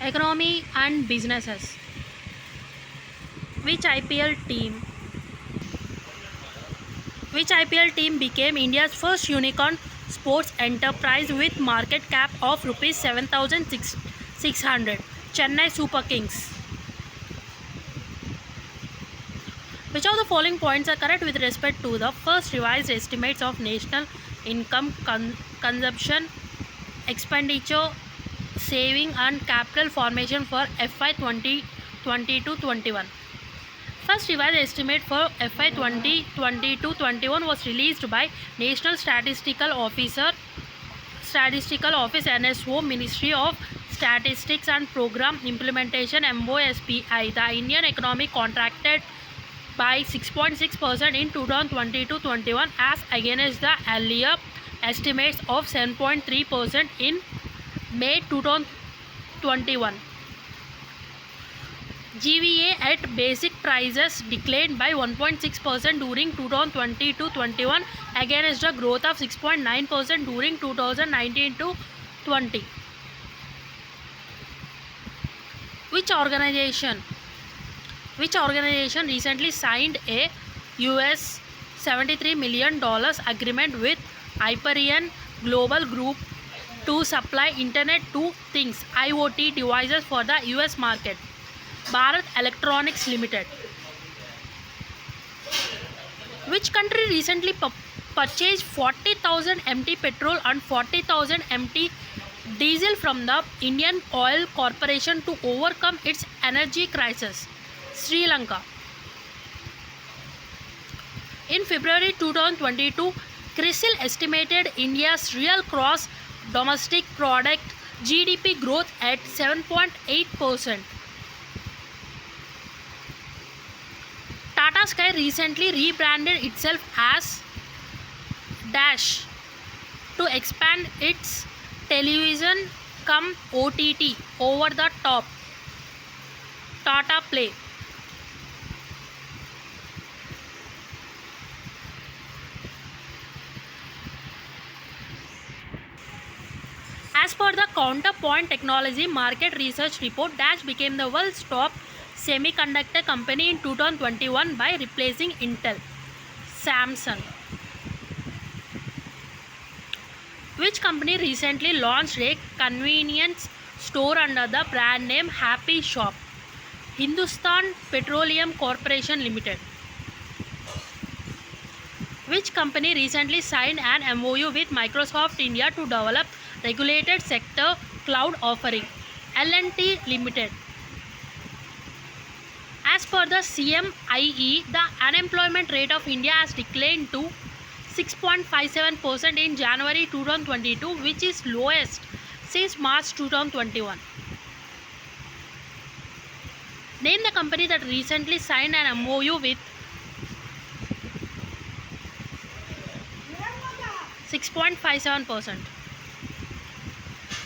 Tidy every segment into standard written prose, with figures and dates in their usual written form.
Economy and businesses. Which IPL team? Which IPL team became India's first unicorn sports enterprise with market cap of rupees 7,600? Chennai Super Kings. Which of the following points are correct with respect to the first revised estimates of national income, consumption, expenditure, saving and capital formation for FY 2022-21? First revised estimate for FY 2022-21 was released by National Statistical Office NSO, Ministry of Statistics and Program Implementation MOSPI. The Indian economy contracted by 6.6% in 2022-21 as against the earlier estimates of 7.3% in May 2021. GVA at basic prices declined by 1.6% during 2020-21 against a growth of 6.9% during 2019-20. Which organization recently signed a US $73 million agreement with Hyperion Global Group to supply Internet to Things IoT devices for the US market? Bharat Electronics Limited. Which country recently purchased 40,000 MT petrol and 40,000 MT diesel from the Indian Oil Corporation to overcome its energy crisis? Sri Lanka. In February 2022, CRISIL estimated India's real gross domestic product GDP growth at 7.8%. Tata Sky recently rebranded itself as Dash to expand its television cum OTT over the top Tata Play. As per the Counterpoint Technology Market Research report, Dash became the world's top semiconductor company in 2021 by replacing Intel. Samsung. Which company recently launched a convenience store under the brand name Happy Shop? Hindustan Petroleum Corporation Limited. Which company recently signed an MOU with Microsoft India to develop regulated sector cloud offering? L&T Limited. As per the CMIE, the unemployment rate of India has declined to 6.57% in January 2022, which is lowest since March 2021. Name the company that recently signed an MOU with 6.57%.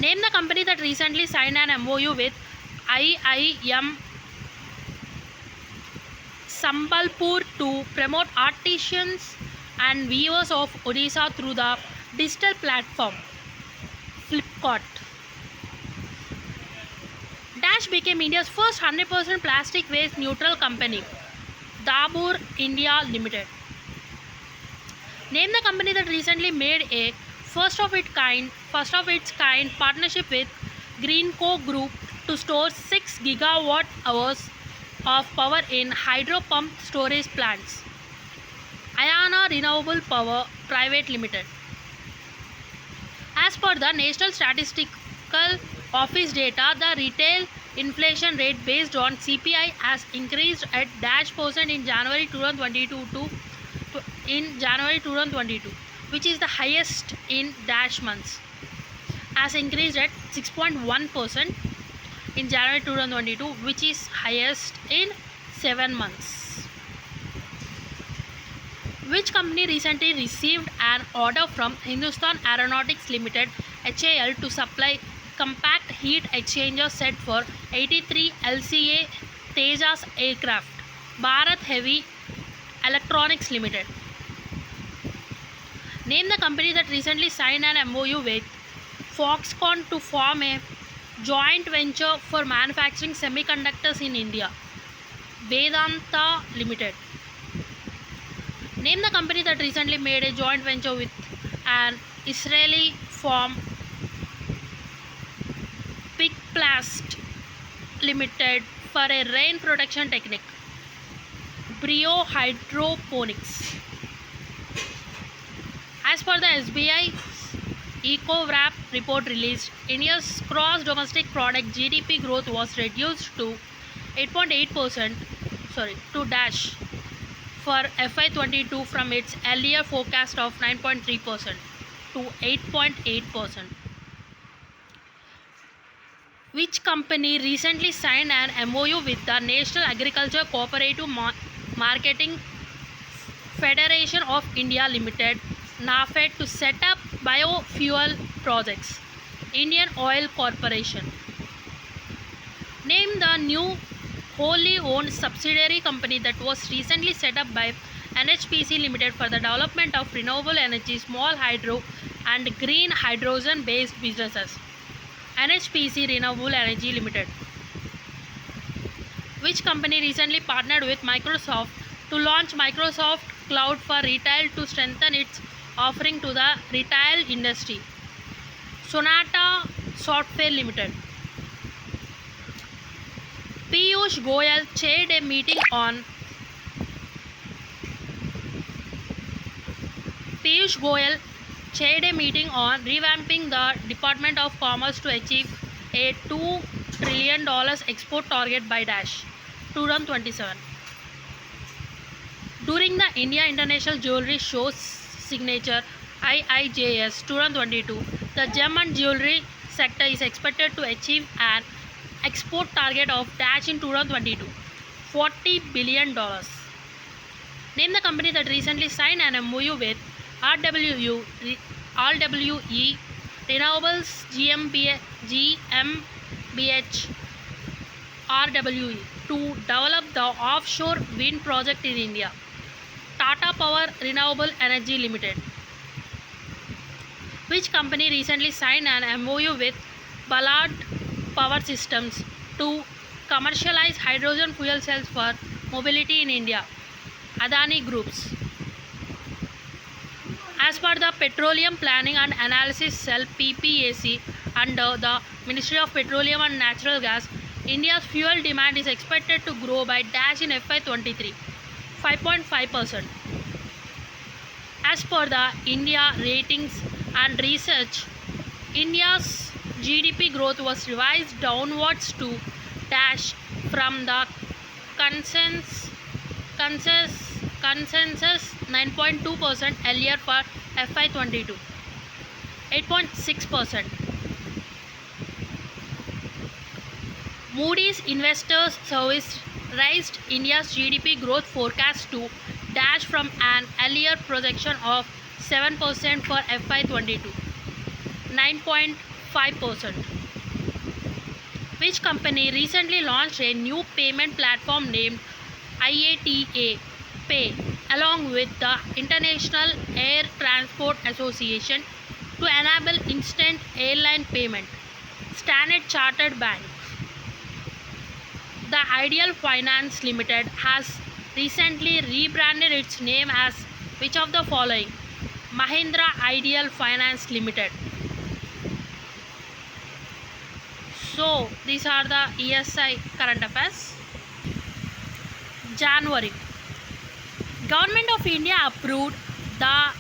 Name the company that recently signed an MOU with IIM Sambalpur to promote artisans and weavers of Odisha through the digital platform Flipkart. Dash became India's first 100% plastic waste neutral company. Dabur India Limited. Name the company that recently made a first of its kind partnership with Greenco Group to store 6 gigawatt hours of power in hydro pump storage plants. Ayana Renewable Power Private Limited. As per the National Statistical Office data, the retail inflation rate based on CPI has increased at -% in January 2022, which is the highest in dash months, has increased at 6.1% in January 2022, which is highest in 7 months. Which company recently received an order from Hindustan Aeronautics Limited HAL to supply compact heat exchanger set for 83 LCA Tejas aircraft? Bharat Heavy Electronics Limited. Name the company that recently signed an MOU with Foxconn to form a joint venture for manufacturing semiconductors in India? Vedanta Limited. Name the company that recently made a joint venture with an Israeli firm, Picplast Limited, for a rain protection technique. Brio Hydroponics. As per the SBI EcoWrap report released, India's gross domestic product GDP growth was reduced to 8.8%, to dash for FY22 from its earlier forecast of 9.3% to 8.8%. Which company recently signed an MOU with the National Agriculture Cooperative Marketing Federation of India Limited (NAFED) to set up biofuel projects? Indian Oil Corporation. Name the new wholly owned subsidiary company that was recently set up by NHPC Limited for the development of renewable energy, small hydro and green hydrogen based businesses. NHPC Renewable Energy Limited. Which company recently partnered with Microsoft to launch Microsoft Cloud for Retail to strengthen its offering to the retail industry? Sonata Software Limited. Piyush Goyal chaired a meeting on revamping the Department of Commerce to achieve a $2 trillion export target by 2027. During the India International Jewelry Show Signature IIJS 2022, the gem and jewelry sector is expected to achieve an export target of in 2022, $40 billion. Name the company that recently signed an MOU with RWE Renewables GmbH RWE to develop the offshore wind project in India. Tata Power Renewable Energy Limited. Which company recently signed an MOU with Ballard Power Systems to commercialize hydrogen fuel cells for mobility in India? Adani Groups. As per the Petroleum Planning and Analysis Cell PPAC under the Ministry of Petroleum and Natural Gas, India's fuel demand is expected to grow by in FY23, 5.5%. As per the India Ratings and Research, India's GDP growth was revised downwards to from the consensus 9.2% earlier for FY22, 8.6%. Moody's Investors Service raised India's GDP growth forecast to from an earlier projection of 7% for FY22, 9.5%. Which company recently launched a new payment platform named IATA Pay along with the International Air Transport Association to enable instant airline payment? Standard Chartered Bank. The Ideal Finance Limited has recently rebranded its name as which of the following? Mahindra Ideal Finance Limited. So these are the ESI current affairs. January. Government of India approved the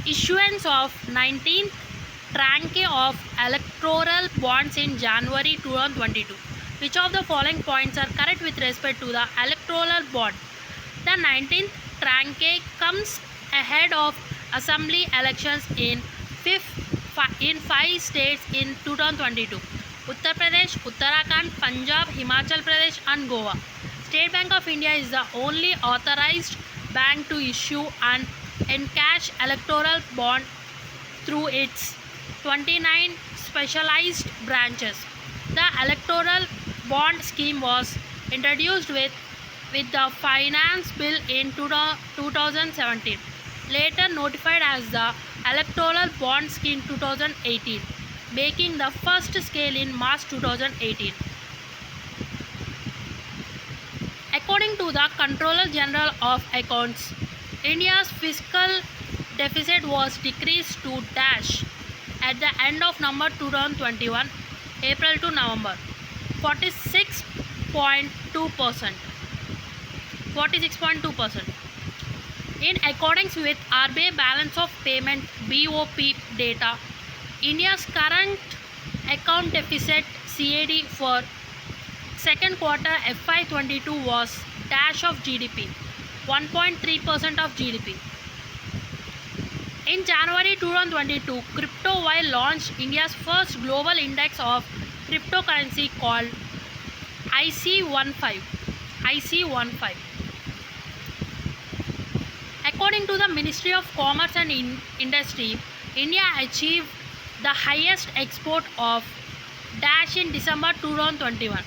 issuance of 19th tranche of electoral bonds in January 2022. Which of the following points are correct with respect to the electoral bond? The 19th tranche comes ahead of assembly elections in 5 states in 2022. Uttar Pradesh, Uttarakhand, Punjab, Himachal Pradesh and Goa. State Bank of India is the only authorized bank to issue an encash electoral bond through its 29 specialized branches. The electoral bond scheme was introduced with the Finance Bill in 2017, later notified as the Electoral Bond Scheme 2018. making the first scale in March 2018. According to the Controller General of Accounts, India's fiscal deficit was decreased to dash at the end of November 2021, April to November, 46.2%. 46.2%. In accordance with RBI balance of payment BOP data, India's current account deficit CAD for second quarter FY22 was dash of GDP, 1.3% of GDP. In January 2022, CryptoWire launched India's first global index of cryptocurrency called IC15. According to the Ministry of Commerce and Industry, India achieved the highest export of dash in December 2021,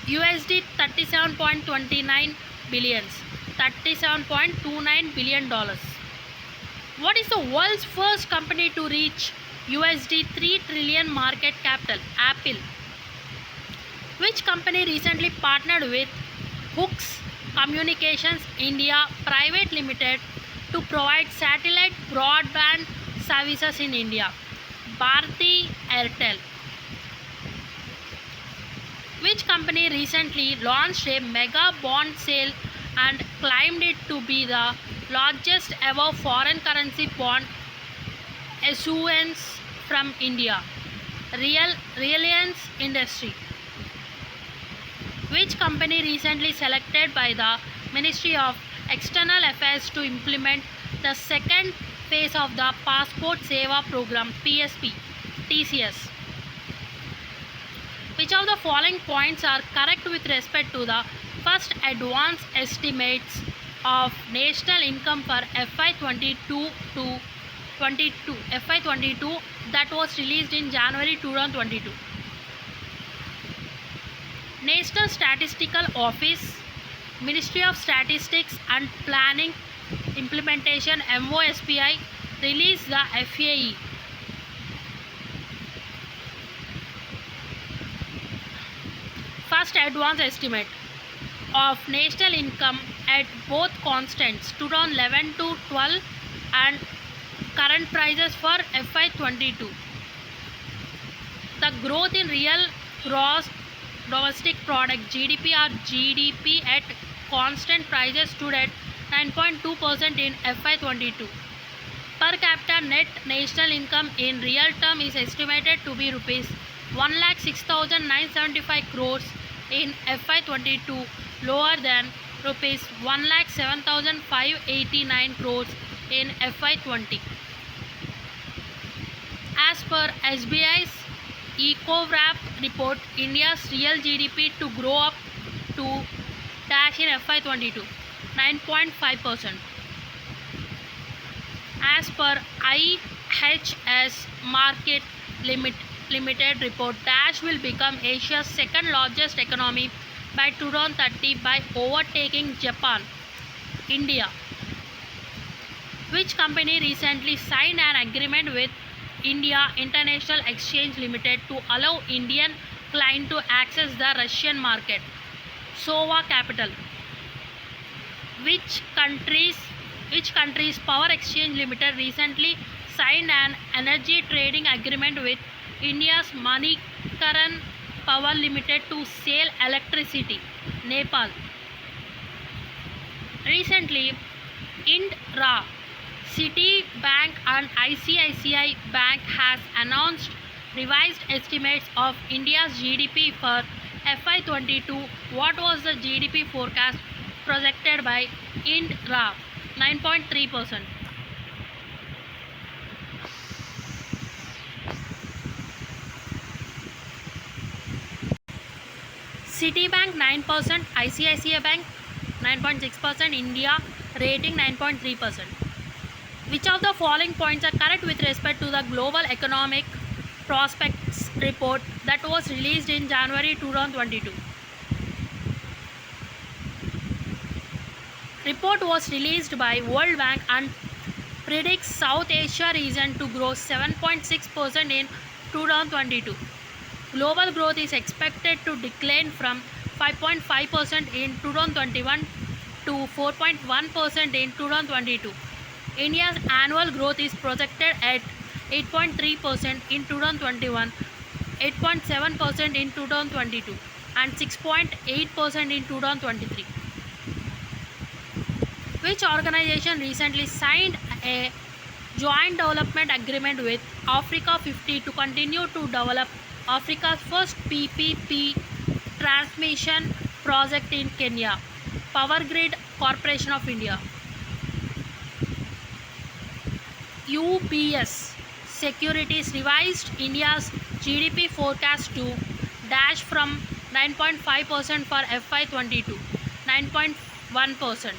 USD 37.29 billions, $37.29 billion. What is the world's first company to reach USD 3 trillion market capital? Apple. Which company recently partnered with Hooks Communications India Private Limited to provide satellite broadband services in India? Bharti Airtel. Which company recently launched a mega bond sale and claimed it to be the largest ever foreign currency bond issuance from India? Reliance Industry. Which company recently selected by the Ministry of External Affairs to implement the second phase of the Passport Seva program PSP TCS? Which of the following points are correct with respect to the first advance estimates of national income for FY22 that was released in January 2022? National Statistical Office, Ministry of Statistics and Planning Implementation MOSPI released the FAE. First advance estimate of national income at both constants 2011 to 12 and current prices for FY22. The growth in real gross domestic product GDP at constant prices stood at 9.2% in FY22. Per capita net national income in real term is estimated to be rupees 1,06,975 crores in FY22, lower than rupees 1,07,589 crores in FY20. As per SBI's EcoWrap report, India's real GDP to grow up to dash in FY22, 9.5%. As per IHS Market Limited report, dash will become Asia's second largest economy by 2030 by overtaking Japan. India. Which company recently signed an agreement with India International Exchange Limited to allow Indian clients to access the Russian market? Sova Capital. Which country's Power Exchange Limited recently signed an energy trading agreement with India's Manikaran Power Limited to sell electricity? Nepal. Recently, Indra, Citibank and ICICI Bank has announced revised estimates of India's GDP for FY22. What was the GDP forecast projected by Indra? 9.3%. Citibank 9%, ICICI Bank 9.6%, India rating 9.3%. Which of the following points are correct with respect to the Global Economic Prospects report that was released in January 2022? Report was released by World Bank and predicts South Asia region to grow 7.6% in 2022. Global growth is expected to decline from 5.5% in 2021 to 4.1% in 2022. India's annual growth is projected at 8.3% in 2021, 8.7% in 2022, and 6.8% in 2023. Which organization recently signed a joint development agreement with Africa 50 to continue to develop Africa's first PPP transmission project in Kenya? Power Grid Corporation of India. UBS Securities revised India's GDP forecast to dash from 9.5% for FY22, 9.1%.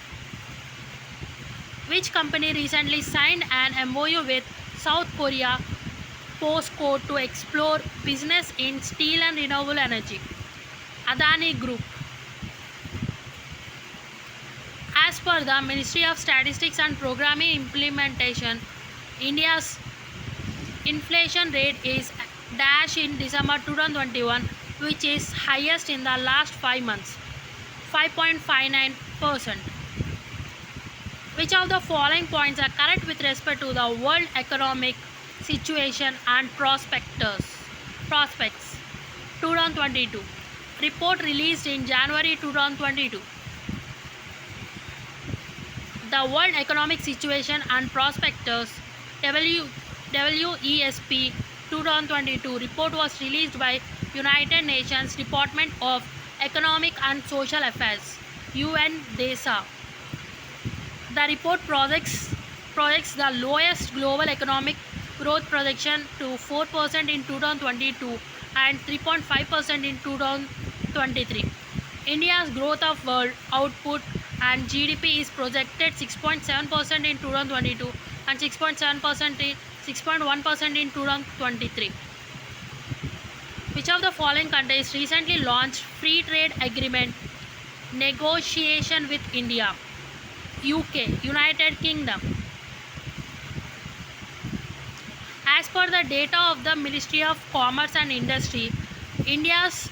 Which company recently signed an MOU with South Korea POSCO to explore business in steel and renewable energy? Adani Group. As per the Ministry of Statistics and Programming Implementation, India's inflation rate is dash in December 2021, which is highest in the last 5 months, 5.59%. Which of the following points are correct with respect to the world economic situation and prospects? 2022. Report released in January 2022. The World Economic Situation and Prospectus WESP 2022 report was released by United Nations Department of Economic and Social Affairs UNDESA. The report projects the lowest global economic growth projection to 4% in 2022 and 3.5% in 2023. India's growth of world output and GDP is projected 6.7% in 2022 and 6.1% in 2023. Which of the following countries recently launched free trade agreement negotiation with India? UK, United Kingdom. As per the data of the Ministry of Commerce and Industry, India's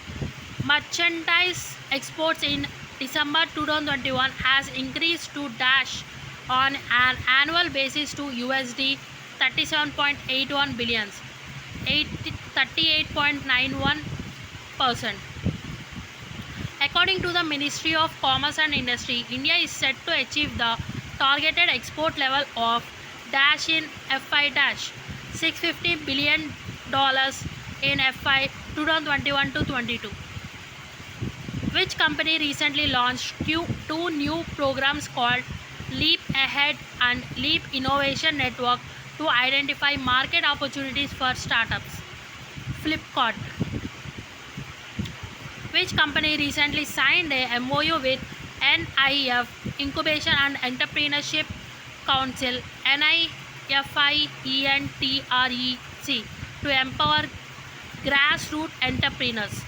merchandise exports in December 2021 has increased to dash on an annual basis to USD 37.81 billion, 38.91%. According to the Ministry of Commerce and Industry, India is set to achieve the targeted export level of dash in FI dash $650 billion in FI 2021 to 22. Which company recently launched two new programs called Leap Ahead and Leap Innovation Network to identify market opportunities for startups? Flipkart. Which company recently signed a MOU with NIF Incubation and Entrepreneurship Council NIFIENTREC to empower grassroots entrepreneurs?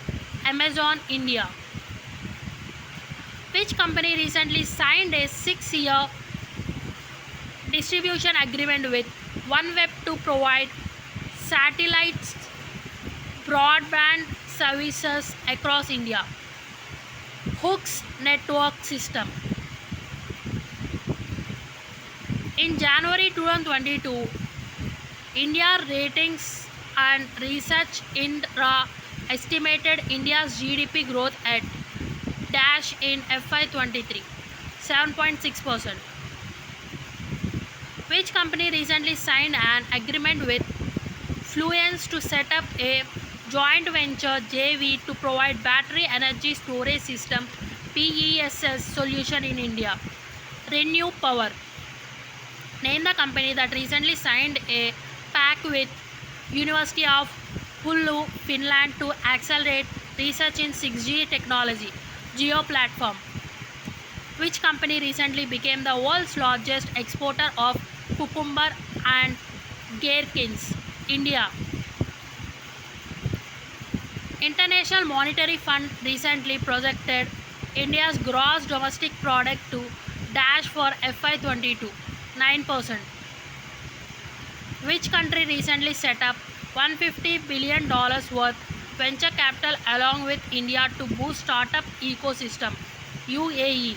Amazon India. Which company recently signed a 6-year distribution agreement with OneWeb to provide satellite broadband services across India? Hooks Network System. In January 2022, India Ratings and Research Indra estimated India's GDP growth at dash in FY23, 7.6%. Which company recently signed an agreement with Fluence to set up a joint venture JV to provide battery energy storage system BESS solution in India? Renew Power. Name the company that recently signed a pact with University of Oulu, Finland to accelerate research in 6G technology. Geo Platform. Which company recently became the world's largest exporter of cucumber and gherkins? India. International Monetary Fund recently projected India's gross domestic product to dash for FY22, 9%. Which country recently set up $150 billion worth venture capital along with India to boost startup ecosystem. UAE.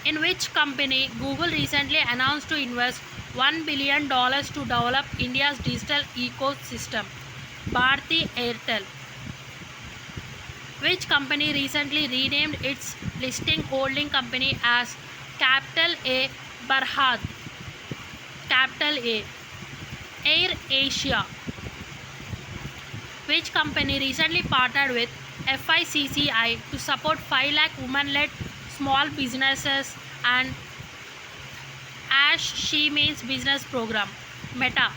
In which company Google recently announced to invest $1 billion to develop India's digital ecosystem. Bharti Airtel. Which company recently renamed its listing holding company as Capital A Berhad? Capital A. Air Asia. Which company recently partnered with FICCI to support 5 lakh women-led small businesses and Ash She Means Business program? Meta.